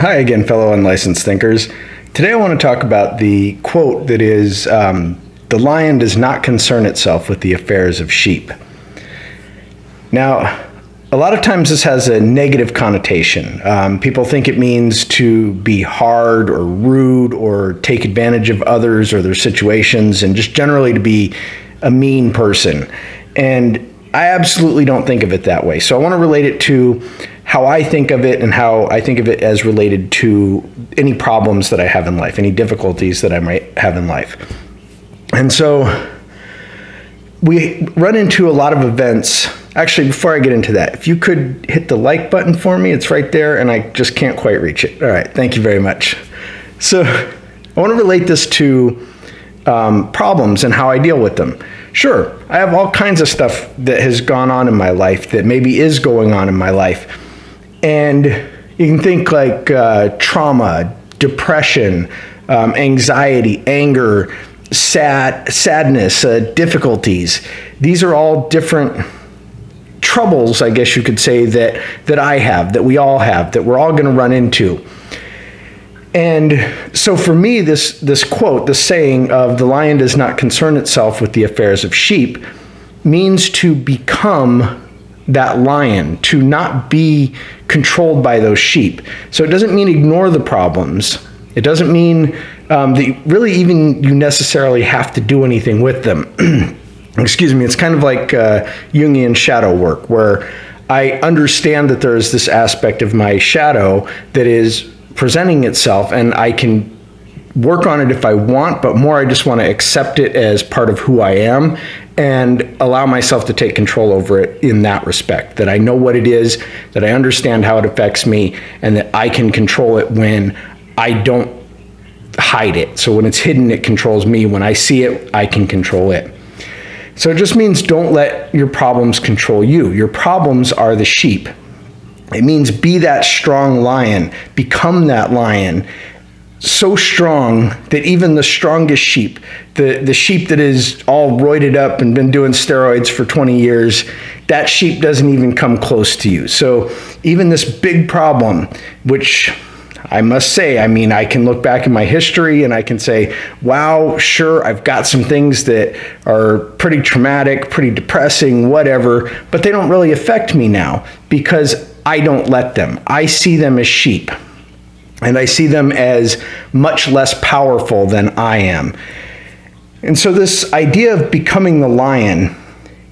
Hi again, fellow unlicensed thinkers. Today I want to talk about the quote that is, the lion does not concern itself with the affairs of sheep. Now, a lot of times this has a negative connotation. People think it means to be hard or rude or take advantage of others or their situations and just generally to be a mean person. And I absolutely don't think of it that way. So I want to relate it to how I think of it and how I think of it as related to any problems that I have in life, any difficulties that I might have in life. And so we run into a lot of events. Actually, before I get into that, if you could hit the like button for me, it's right there and I just can't quite reach it. All right, thank you very much. So I want to relate this to problems and how I deal with them. Sure, I have all kinds of stuff that has gone on in my life that maybe is going on in my life. And you can think like trauma, depression, anxiety, anger, sadness, difficulties. These are all different troubles, I guess you could say, that I have, that we all have, that we're all going to run into. And so for me, this quote, the saying of the lion does not concern itself with the affairs of sheep, means to become that lion, to not be controlled by those sheep. So it doesn't mean ignore the problems. It doesn't mean that really even you necessarily have to do anything with them. Excuse me, it's kind of like Jungian shadow work, where I understand that there is this aspect of my shadow that is presenting itself, and I can work on it if I want, but more I just want to accept it as part of who I am and allow myself to take control over it in that respect, that I know what it is, that I understand how it affects me, and that I can control it when I don't hide it. So when it's hidden, it controls me. When I see it, I can control it. So it just means don't let your problems control you. Your problems are the sheep. It means be that strong lion, become that lion, so strong that even the strongest sheep, the sheep that is all roided up and been doing steroids for 20 years, that sheep doesn't even come close to you. So even this big problem, which I must say, I mean, I can look back in my history and I can say, wow, sure, I've got some things that are pretty traumatic, pretty depressing, whatever, but they don't really affect me now because I don't let them. I see them as sheep, and I see them as much less powerful than I am. And so this idea of becoming the lion,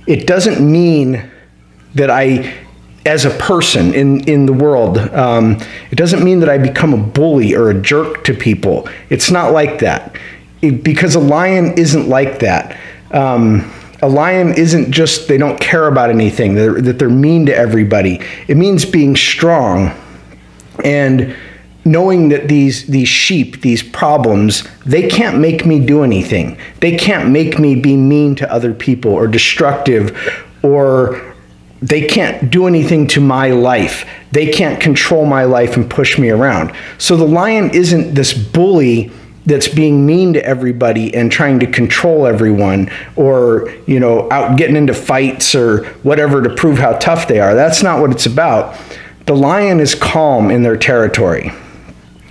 it doesn't mean that I, as a person in the world, it doesn't mean that I become a bully or a jerk to people. It's not like that, because a lion isn't like that. A lion isn't just, they don't care about anything, that they're mean to everybody. It means being strong and knowing that these sheep, these problems, they can't make me do anything. They can't make me be mean to other people or destructive, or they can't do anything to my life. They can't control my life and push me around. So the lion isn't this bully that's being mean to everybody and trying to control everyone, or, you know, out getting into fights or whatever to prove how tough they are. That's not what it's about. The lion is calm in their territory.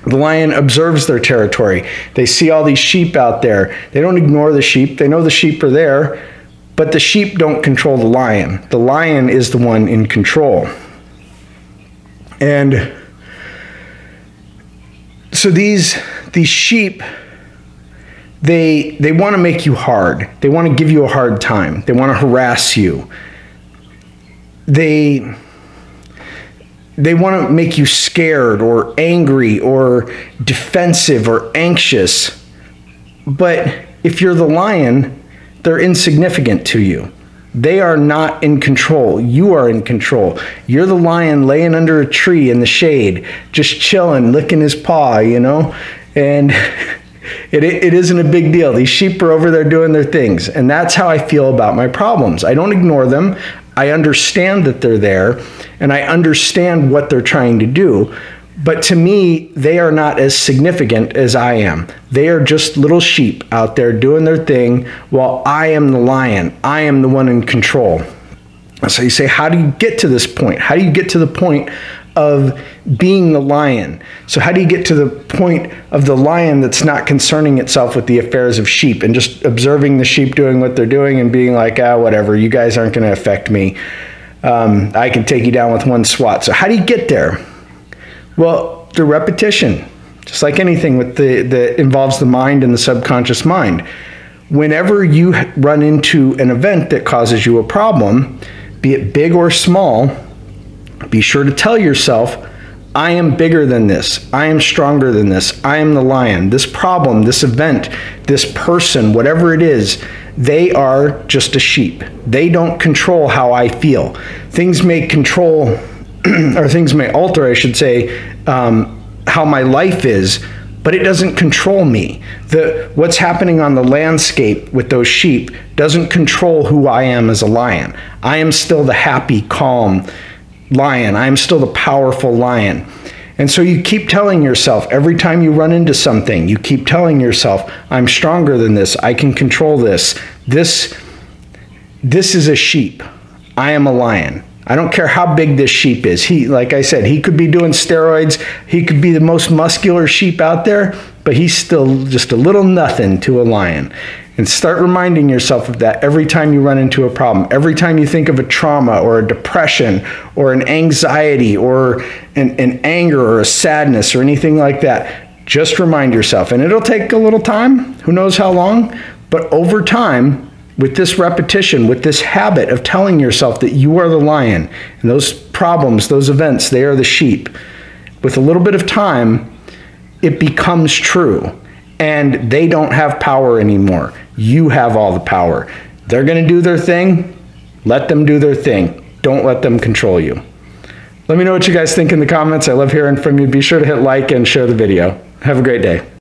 The lion observes their territory. They see all these sheep out there. They don't ignore the sheep. They know the sheep are there, but the sheep don't control the lion. The lion is the one in control. And so these sheep, they want to make you hard. They want to give you a hard time. They want to harass you. They want to make you scared or angry or defensive or anxious. But if you're the lion, they're insignificant to you. They are not in control. You are in control. You're the lion laying under a tree in the shade, just chilling, licking his paw, you know? And it isn't a big deal. These sheep are over there doing their things. And that's how I feel about my problems. I don't ignore them. I understand that they're there, and I understand what they're trying to do. But to me, they are not as significant as I am. They are just little sheep out there doing their thing while I am the lion. I am the one in control. So you say, how do you get to this point? How do you get to the point of being the lion. So how do you get to the point of the lion that's not concerning itself with the affairs of sheep and just observing the sheep doing what they're doing and being like, ah, whatever, you guys aren't going to affect me. I can take you down with one swat. So how do you get there? Well, through repetition, just like anything that involves the mind and the subconscious mind. Whenever you run into an event that causes you a problem, be it big or small, be sure to tell yourself, I am bigger than this. I am stronger than this. I am the lion. This problem, this event, this person, whatever it is, they are just a sheep. They don't control how I feel. Things may control, or things may alter, I should say, how my life is, but it doesn't control me. What's happening on the landscape with those sheep doesn't control who I am as a lion. I am still the happy, calm lion. I'm still the powerful lion. And so you keep telling yourself, every time you run into something, you keep telling yourself, I'm stronger than this. I can control this. This is a sheep. I am a lion. I don't care how big this sheep is. Like I said, he could be doing steroids. He could be the most muscular sheep out there, but he's still just a little nothing to a lion. And start reminding yourself of that every time you run into a problem. Every time you think of a trauma or a depression or an anxiety or an anger or a sadness or anything like that, just remind yourself. And it'll take a little time, who knows how long, but over time, with this repetition, with this habit of telling yourself that you are the lion and those problems, those events, they are the sheep, with a little bit of time, it becomes true. And they don't have power anymore. You have all the power. They're going to do their thing. Let them do their thing. Don't let them control you. Let me know what you guys think in the comments. I love hearing from you. Be sure to hit like and share the video. Have a great day.